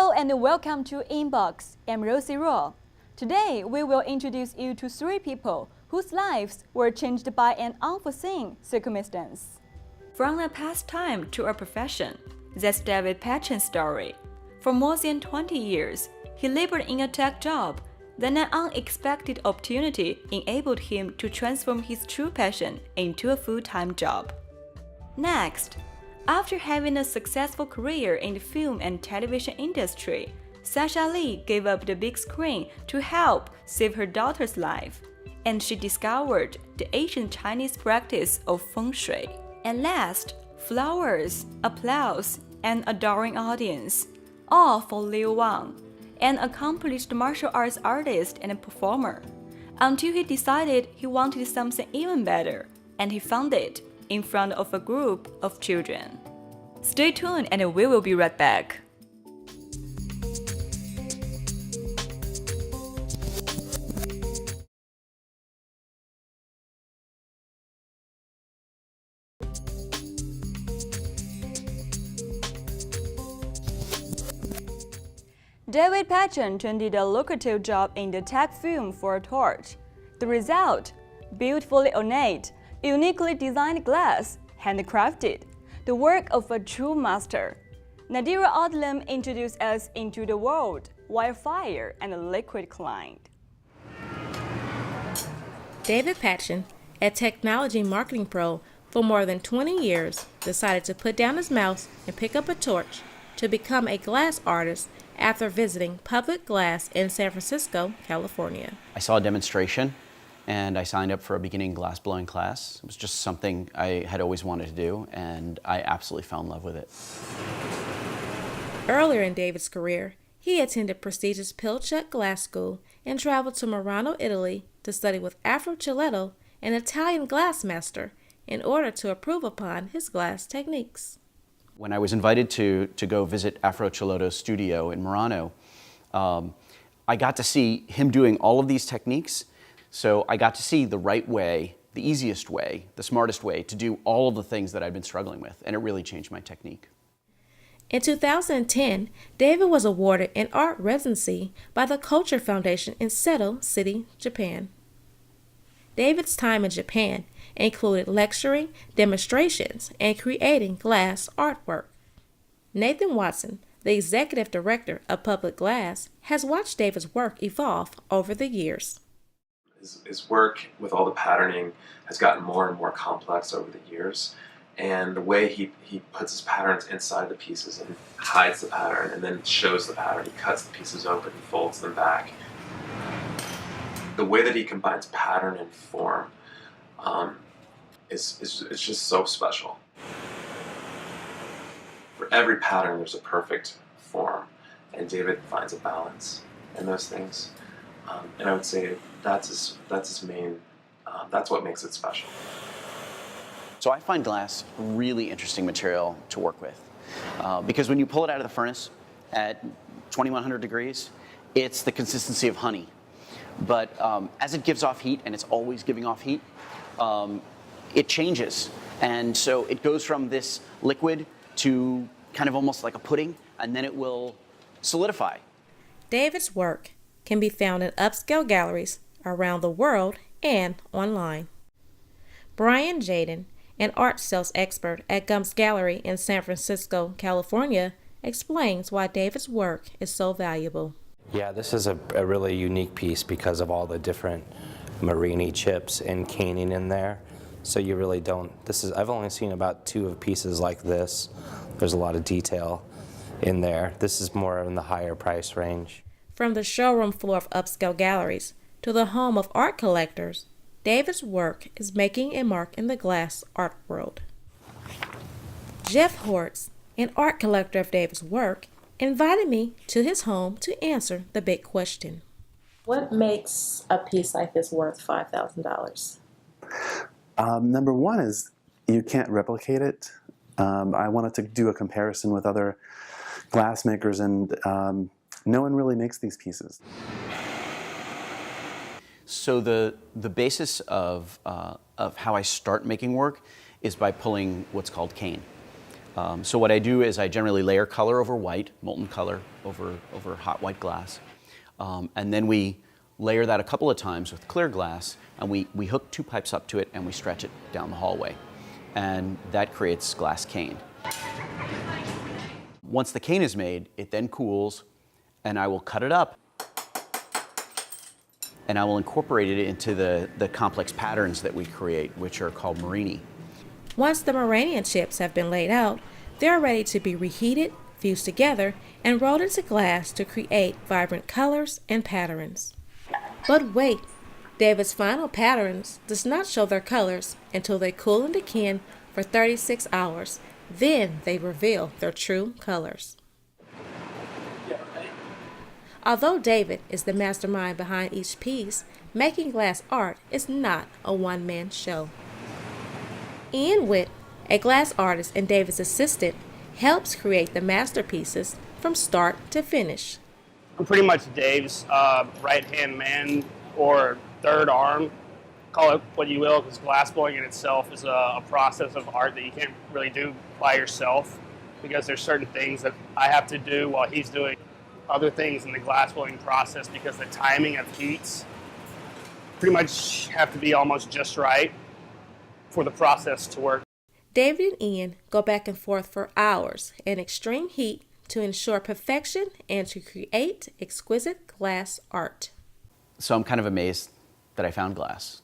Hello and welcome to InBox. I'm Rosie Raw. Today we will introduce you to 3 people whose lives were changed by an unforeseen circumstance. From a pastime to a profession, that's David Patchen's story. For more than 20 years, he labored in a tech job. Then an unexpected opportunity enabled him to transform his true passion into a full-time job. Next, after having a successful career in the film and television industry, Sasha Lee gave up the big screen to help save her daughter's life, and she discovered the ancient Chinese practice of Feng Shui. And last, flowers, applause, and adoring audience, all for Liu Wang, an accomplished martial arts artist and performer, until he decided he wanted something even better, and he found it in front of a group of children. Stay tuned and we will be right back. David Patchen turned a lucrative job in the tech film for a torch. The result? Beautifully ornate, uniquely designed glass, handcrafted, the work of a true master. Nadira Odlem introduced us into the world while fire and liquid collide. David Patchen, a technology marketing pro for more than 20 years, decided to put down his mouse and pick up a torch to become a glass artist after visiting public glass in San Francisco, California. I saw a demonstration and I signed up for a beginning glass blowing class. It was just something I had always wanted to do, and I absolutely fell in love with it. Earlier in David's career, he attended prestigious Pilchuck Glass School and traveled to Murano, Italy to study with Afro Ciletto, an Italian glass master, in order to improve upon his glass techniques. When I was invited to go visit Afro Ciletto's studio in Murano, I got to see him doing all of these techniques. So I got to see the right way, the easiest way, the smartest way to do all of the things that I'd been struggling with, and it really changed my technique. In 2010, David was awarded an art residency by the Culture Foundation in Seto City, Japan. David's time in Japan included lecturing, demonstrations, and creating glass artwork. Nathan Watson, the executive director of Public Glass, has watched David's work evolve over the years. His work with all the patterning has gotten more and more complex over the years, and the way he puts his patterns inside the pieces and hides the pattern and then shows the pattern, he cuts the pieces open and folds them back. The way that he combines pattern and form is just so special. For every pattern there's a perfect form, and David finds a balance in those things. And I would say that's his main, that's what makes it special. So I find glass really interesting material to work with, because when you pull it out of the furnace at 2100 degrees, it's the consistency of honey. But as it gives off heat, and it's always giving off heat, it changes. And so it goes from this liquid to kind of almost like a pudding, and then it will solidify. David's work can be found in upscale galleries around the world and online. Brian Jaden, an art sales expert at Gumps Gallery in San Francisco, California, explains why David's work is so valuable. Yeah, this is a really unique piece because of all the different Marini chips and caning in there. So you really don't, I've only seen about 2 pieces like this. There's a lot of detail in there. This is more in the higher price range. From the showroom floor of upscale galleries to the home of art collectors, David's work is making a mark in the glass art world. Jeff Hortz, an art collector of David's work, invited me to his home to answer the big question. What makes a piece like this worth $5,000? Number one is you can't replicate it. I wanted to do a comparison with other glass makers, and no one really makes these pieces. So the basis of how I start making work is by pulling what's called cane. So what I do is I generally layer color over white, molten color over hot white glass. And then we layer that a couple of times with clear glass, and we hook 2 pipes up to it and we stretch it down the hallway. And that creates glass cane. Once the cane is made, it then cools, and I will cut it up and I will incorporate it into the complex patterns that we create, which are called morini. Once the Moranian chips have been laid out, they are ready to be reheated, fused together, and rolled into glass to create vibrant colors and patterns. But wait, David's final patterns does not show their colors until they cool in the kiln for 36 hours. Then they reveal their true colors. Although David is the mastermind behind each piece, making glass art is not a one-man show. Ian Witt, a glass artist and David's assistant, helps create the masterpieces from start to finish. I'm pretty much Dave's right-hand man or third arm. Call it what you will, because glassblowing in itself is a process of art that you can't really do by yourself, because there's certain things that I have to do while he's doing other things in the glassblowing process, because the timing of heats pretty much have to be almost just right for the process to work. David and Ian go back and forth for hours in extreme heat to ensure perfection and to create exquisite glass art. So I'm kind of amazed that I found glass.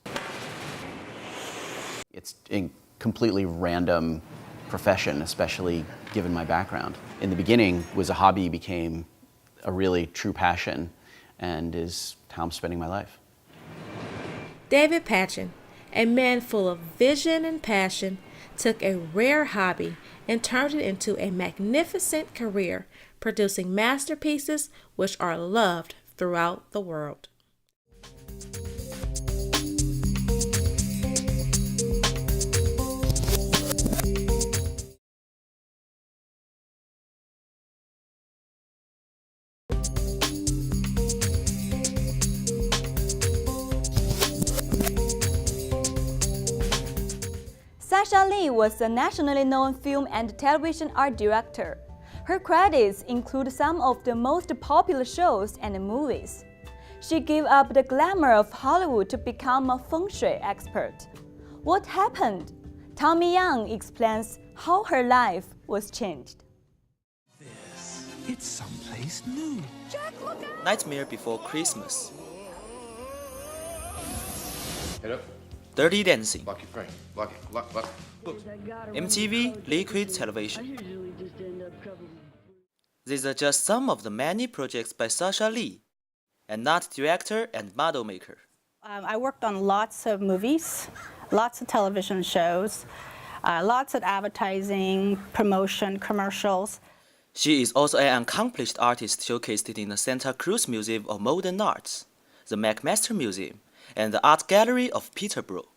It's a completely random profession, especially given my background. In the beginning, it was a hobby, became a really true passion, and is how I'm spending my life. David Patchen, a man full of vision and passion, took a rare hobby and turned it into a magnificent career, producing masterpieces which are loved throughout the world. Sasha Lee was a nationally known film and television art director. Her credits include some of the most popular shows and movies. She gave up the glamour of Hollywood to become a Feng Shui expert. What happened? Tommy Young explains how her life was changed. It's someplace new. Nightmare Before Christmas. Hello? Dirty Dancing. Lock it, Frank. Lock it. Lock. MTV Liquid Television. These are just some of the many projects by Sasha Lee, an art director and model maker. I worked on lots of movies, lots of television shows, lots of advertising, promotion, commercials. She is also an accomplished artist showcased in the Santa Cruz Museum of Modern Arts, the McMaster Museum, and the Art Gallery of Peterborough.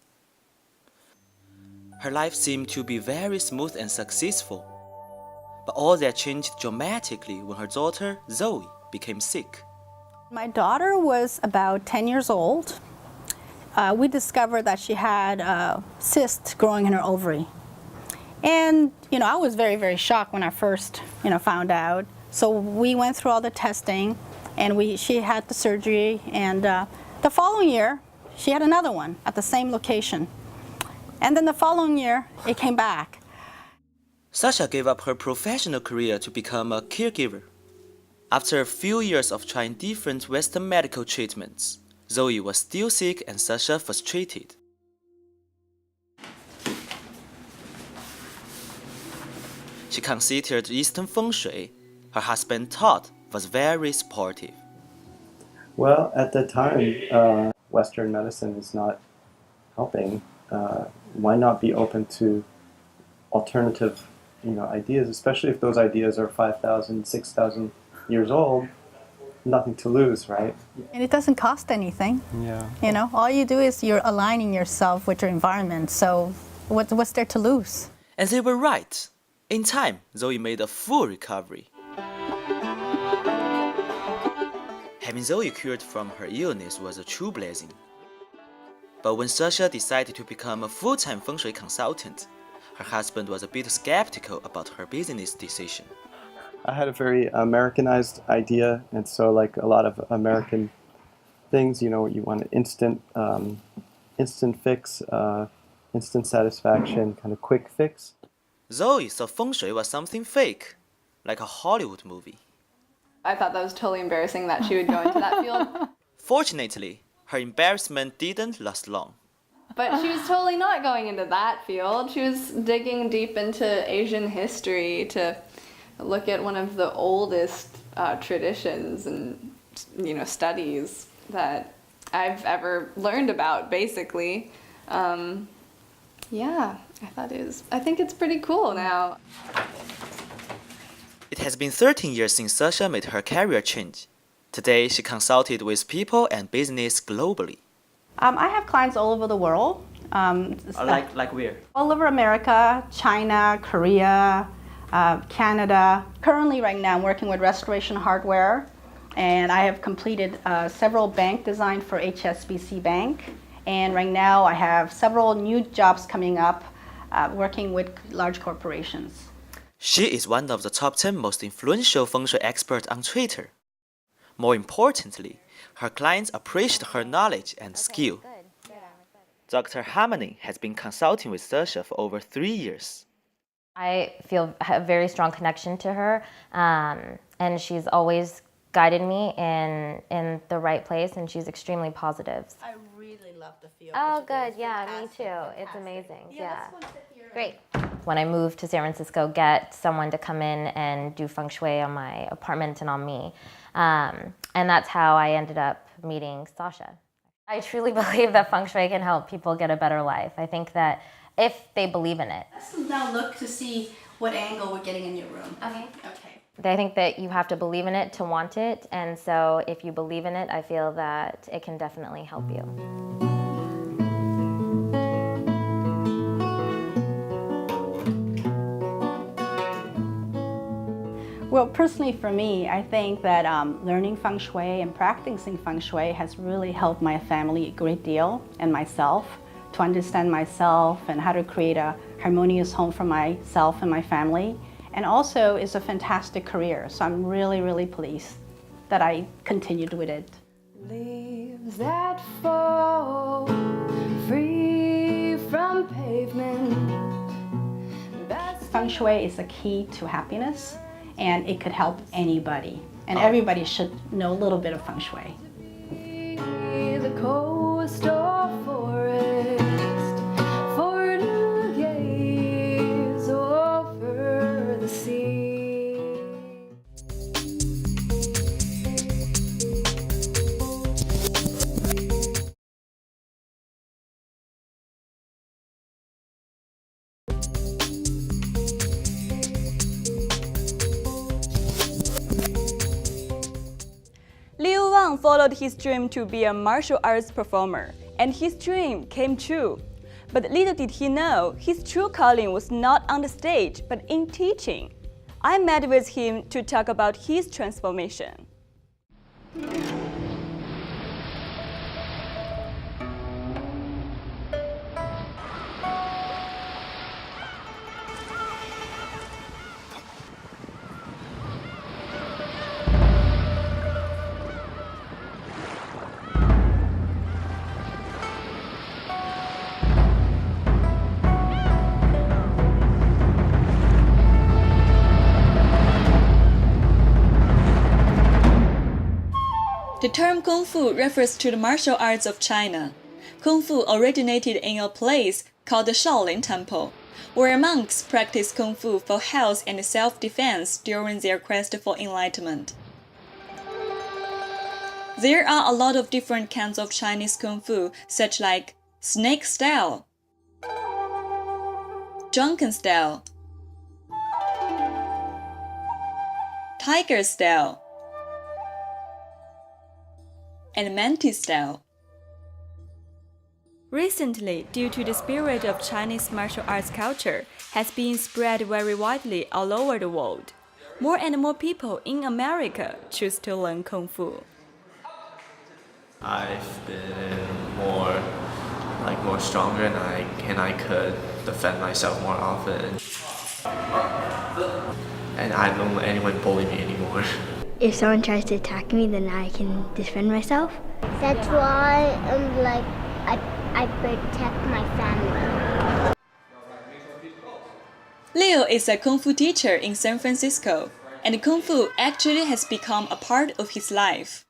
Her life seemed to be very smooth and successful, but all that changed dramatically when her daughter, Zoe, became sick. My daughter was about 10 years old. We discovered that she had a cyst growing in her ovary. And, I was very, very shocked when I first, found out. So we went through all the testing, and she had the surgery, and the following year, she had another one at the same location. And then the following year, it came back. Sasha gave up her professional career to become a caregiver. After a few years of trying different Western medical treatments, Zoe was still sick and Sasha frustrated. She considered Eastern Feng Shui. Her husband Todd was very supportive. Well, at the time, Western medicine is not helping. Why not be open to alternative, ideas, especially if those ideas are 5,000, 6,000 years old? Nothing to lose, right? And it doesn't cost anything. Yeah. All you do is you're aligning yourself with your environment. So what's there to lose? And they were right. In time, Zoe made a full recovery. Having Zoe cured from her illness was a true blessing. But when Sasha decided to become a full-time Feng Shui consultant, Her husband was a bit skeptical about her business decision. I had a very Americanized idea, and so like a lot of American things, you want an instant fix, instant satisfaction, kind of quick fix. Zoe thought feng shui was something fake, like a Hollywood movie. I thought that was totally embarrassing that she would go into that field. Fortunately, her embarrassment didn't last long. But she was totally not going into that field. She was digging deep into Asian history to look at one of the oldest traditions and studies that I've ever learned about, basically. Yeah, I think it's pretty cool now. It has been 13 years since Sasha made her career change. Today, she consulted with people and business globally. I have clients all over the world. Like where? All over America, China, Korea, Canada. Currently, right now, I'm working with Restoration Hardware, and I have completed several bank designs for HSBC Bank. And right now, I have several new jobs coming up, working with large corporations. She is one of the top 10 most influential feng shui experts on Twitter. More importantly, her clients appreciate her knowledge and skill. Dr. Harmony has been consulting with Sasha for over 3 years. I feel a very strong connection to her, and she's always guided me in the right place, and she's extremely positive. I really love the field. Oh, good. Yeah, me too. It's amazing. Yeah. Great. When I moved to San Francisco, get someone to come in and do feng shui on my apartment and on me. And that's how I ended up meeting Sasha. I truly believe that feng shui can help people get a better life. I think that if they believe in it. Let's now look to see what angle we're getting in your room. Okay. Okay. I think that you have to believe in it to want it. And so if you believe in it, I feel that it can definitely help you. Well, personally for me, I think that learning feng shui and practicing feng shui has really helped my family a great deal and myself to understand myself and how to create a harmonious home for myself and my family. And also it's a fantastic career, so I'm really, really pleased that I continued with it. Leaves that fall free from pavement. Feng shui is a key to happiness, and it could help anybody. And everybody should know a little bit of feng shui. The coast or forest, for to gaze over the sea. Liu Wang followed his dream to be a martial arts performer, and his dream came true. But little did he know, his true calling was not on the stage, but in teaching. I met with him to talk about his transformation. The term Kung Fu refers to the martial arts of China. Kung Fu originated in a place called the Shaolin Temple, where monks practiced Kung Fu for health and self-defense during their quest for enlightenment. There are a lot of different kinds of Chinese Kung Fu, such like snake style, drunken style, tiger style, and mantis style. Recently, due to the spirit of Chinese martial arts culture, has been spread very widely all over the world. More and more people in America choose to learn Kung Fu. I've been in more like more stronger, and I could defend myself more often. And I don't let anyone bully me anymore. If someone tries to attack me, then I can defend myself. That's why I protect my family. Leo is a Kung Fu teacher in San Francisco, and Kung Fu actually has become a part of his life.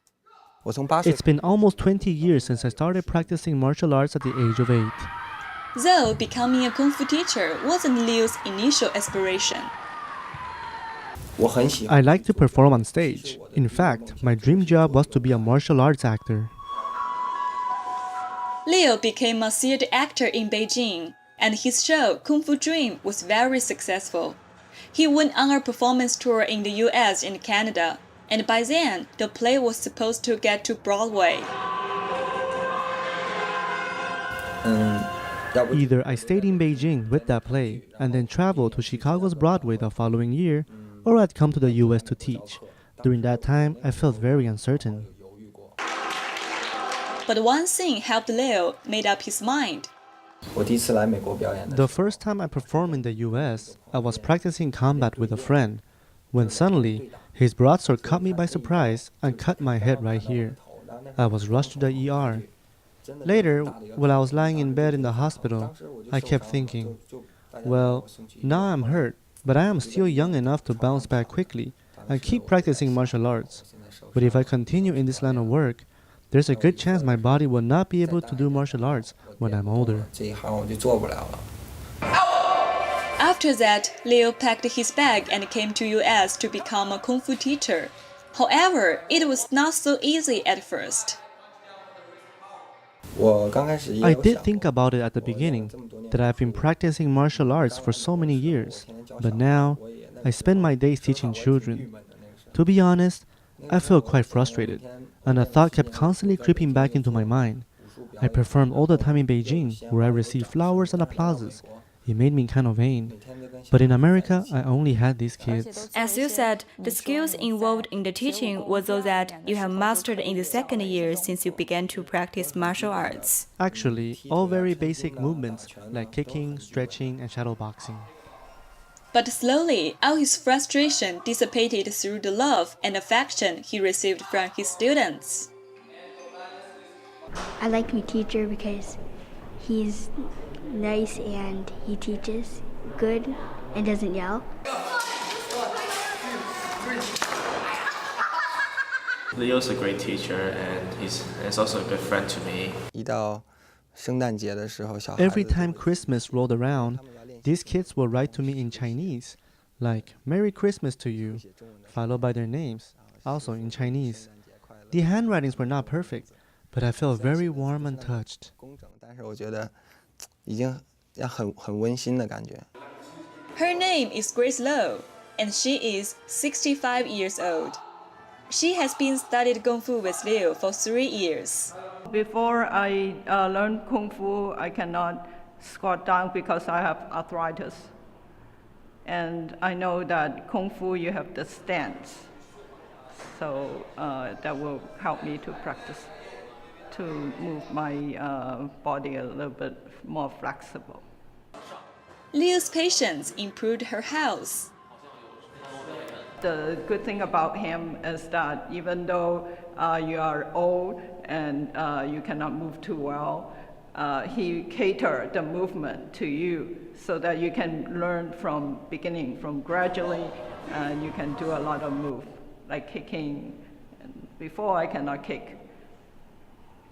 It's been almost 20 years since I started practicing martial arts at the age of 8. Though becoming a Kung Fu teacher wasn't Leo's initial aspiration. I like to perform on stage. In fact, my dream job was to be a martial arts actor. Leo became a theater actor in Beijing, and his show Kung Fu Dream was very successful. He went on a performance tour in the US and Canada, and by then, the play was supposed to get to Broadway. Either I stayed in Beijing with that play and then traveled to Chicago's Broadway the following year, or I'd come to the US to teach. During that time, I felt very uncertain. But one thing helped Leo made up his mind. The first time I performed in the US, I was practicing combat with a friend, when suddenly, his broadsword caught me by surprise and cut my head right here. I was rushed to the ER. Later, while I was lying in bed in the hospital, I kept thinking, well, now I'm hurt, but I am still young enough to bounce back quickly and keep practicing martial arts. But if I continue in this line of work, there's a good chance my body will not be able to do martial arts when I'm older. After that, Leo packed his bag and came to US to become a Kung Fu teacher. However, it was not so easy at first. I did think about it at the beginning, that I've been practicing martial arts for so many years, but now I spend my days teaching children. To be honest, I feel quite frustrated, and a thought kept constantly creeping back into my mind. I performed all the time in Beijing, where I received flowers and applauses. It made me kind of vain. But in America, I only had these kids. As you said, the skills involved in the teaching were those that you have mastered in the second year since you began to practice martial arts. Actually, all very basic movements like kicking, stretching, and shadow boxing. But slowly, all his frustration dissipated through the love and affection he received from his students. I like my teacher because he's nice and he teaches good and doesn't yell. Leo's a great teacher, and he's also a good friend to me. Every time Christmas rolled around, these kids will write to me in Chinese, like Merry Christmas to you, followed by their names, also in Chinese. The handwritings were not perfect, but I felt very warm and touched. Her name is Grace Low, and she is 65 years old. She has been studied Kung Fu with Leo for 3 years. Before I learned Kung Fu, I cannot squat down because I have arthritis. And I know that Kung Fu, you have the stance. So that will help me to practice, to move my body a little bit more flexible. Leo's patience improved her health. The good thing about him is that even though you are old and you cannot move too well, he catered the movement to you so that you can learn from beginning, from gradually, and you can do a lot of move, like kicking. Before I cannot kick,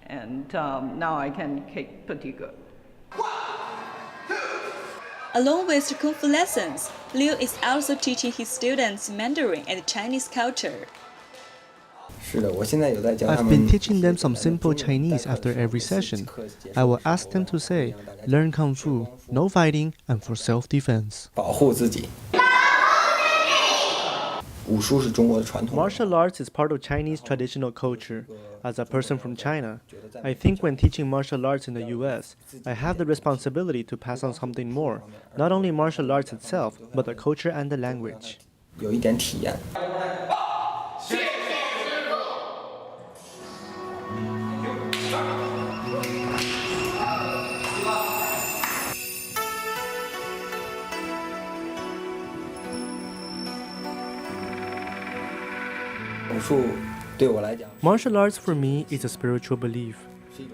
and now I can kick pretty good. Along with the Kung Fu lessons, Leo is also teaching his students Mandarin and Chinese culture. I've been teaching them some simple Chinese after every session. I will ask them to say, learn Kung Fu, no fighting, and for self-defense. Martial arts is part of Chinese traditional culture. As a person from China, I think when teaching martial arts in the US, I have the responsibility to pass on something more, not only martial arts itself, but the culture and the language. Martial arts for me is a spiritual belief.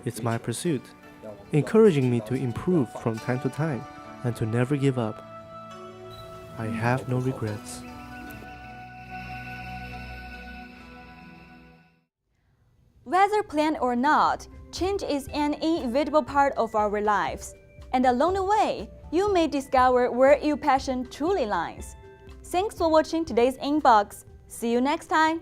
It's my pursuit, encouraging me to improve from time to time and to never give up. I have no regrets. Whether planned or not, change is an inevitable part of our lives. And along the way, you may discover where your passion truly lies. Thanks for watching today's InBox. See you next time.